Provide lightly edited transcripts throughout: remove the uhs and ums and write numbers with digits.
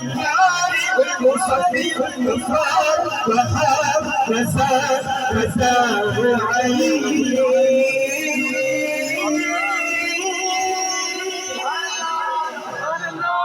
المصطفى المختار وهاب رزاق عيني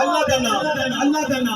الله دنا الله دنا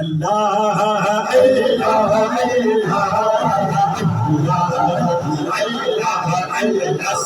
الله الله الله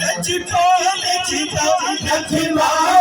Let's go, let's go, let's go.